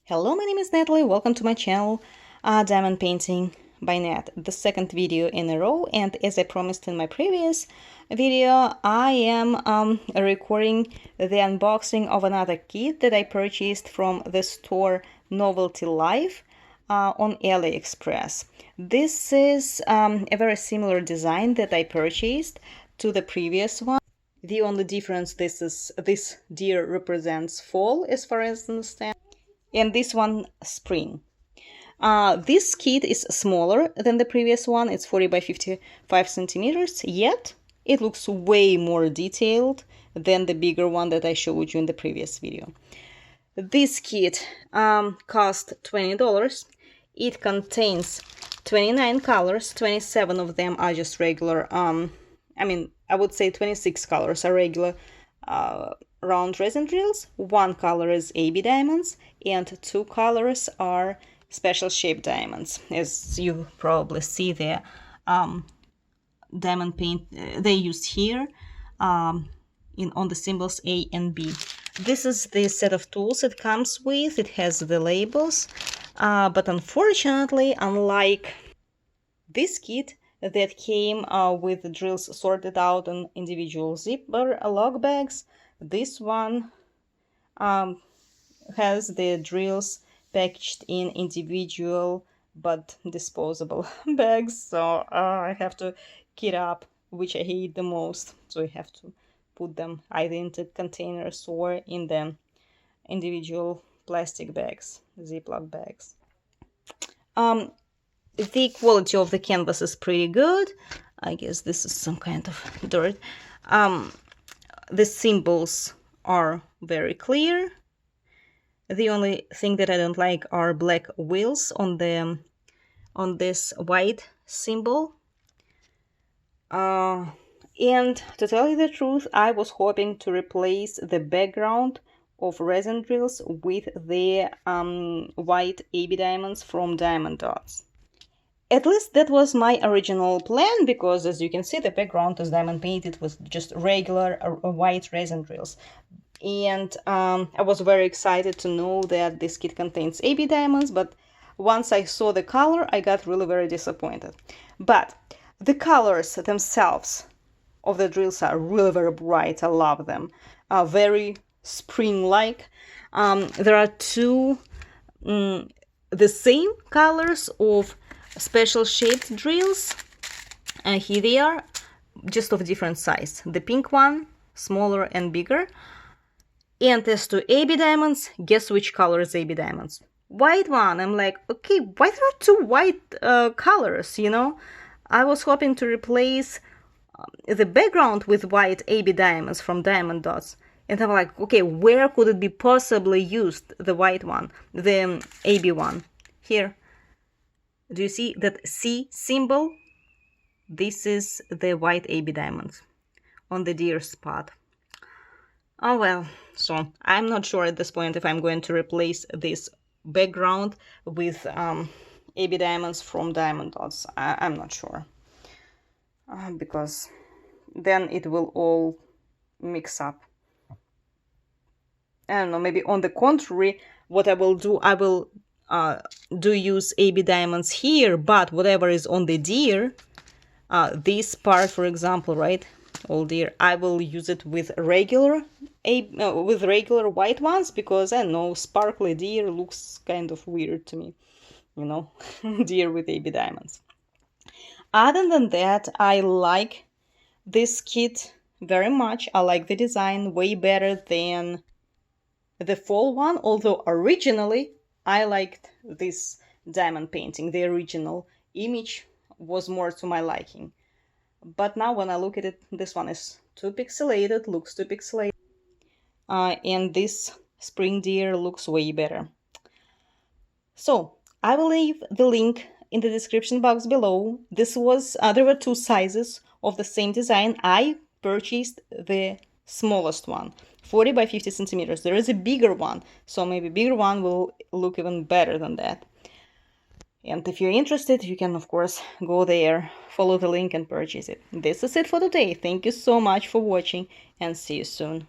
Hello, my name is Natalie. Welcome to my channel, Diamond Painting by Nat, the second video in a row. And as I promised in my previous video, I am recording the unboxing of another kit that I purchased from the store Novelty Life on AliExpress. This is a very similar design that I purchased to the previous one. The only difference this deer represents fall, as far as I understand, and this one spring. This kit is smaller than the previous one. It's 40 by 55 centimeters, yet it looks way more detailed than the bigger one that I showed you in the previous video. This kit cost $20. It contains 29 colors. 27 of them are just regular, I would say 26 colors are regular round resin drills. One color is AB diamonds, and two colors are special shaped diamonds. As you probably see, the diamond paint they used here on the symbols A and B. This is the set of tools it comes with. It has the labels, but unfortunately, unlike this kit that came with the drills sorted out in individual zipper log bags, this one has the drills packaged in individual but disposable bags, so I have to kit up, which I hate the most. So I have to put them either into containers or in the individual plastic bags, Ziploc bags. The quality of the canvas is pretty good. I guess this is some kind of dirt. The symbols are very clear. The only thing that I don't like are black wheels on this white symbol. And to tell you the truth, I was hoping to replace the background of resin drills with the white AB diamonds from Diamond Dots. At least that was my original plan, because as you can see, the background is diamond painted with just regular white resin drills. And I was very excited to know that this kit contains AB diamonds, but once I saw the color, I got really very disappointed. But the colors themselves of the drills are really very bright. I love them. Very spring-like. There are two the same colors of special shaped drills. Here they are, just of different size. The pink one, smaller and bigger. And as to AB diamonds, guess which color is AB diamonds? White one. I'm like, okay, why there are two white colors, you know? I was hoping to replace the background with white AB diamonds from Diamond Dots. And I'm like, okay, where could it be possibly used, the white one, the AB one? Here. Do you see that C symbol? This is the white AB diamonds on the deer spot. Oh well, so I'm not sure at this point if I'm going to replace this background with AB diamonds from Diamond Dots. I'm not sure. Because then it will all mix up. I don't know, maybe on the contrary, what I will do, I will use AB diamonds here, but whatever is on the deer, this part, for example, right, all deer, I will use it with regular white ones, because I know sparkly deer looks kind of weird to me, you know, deer with AB diamonds. Other than that, I like this kit very much. I like the design way better than the fall one, although originally I liked this diamond painting. The original image was more to my liking. But now when I look at it, this one is too pixelated, looks too pixelated. And this spring deer looks way better. So I will leave the link in the description box below. There were two sizes of the same design. I purchased the smallest one, 40 by 50 centimeters. There is a bigger one, so maybe bigger one will look even better than that. And if you're interested, you can of course go there, follow the link and purchase it. This is it for today. Thank you so much for watching, and see you soon.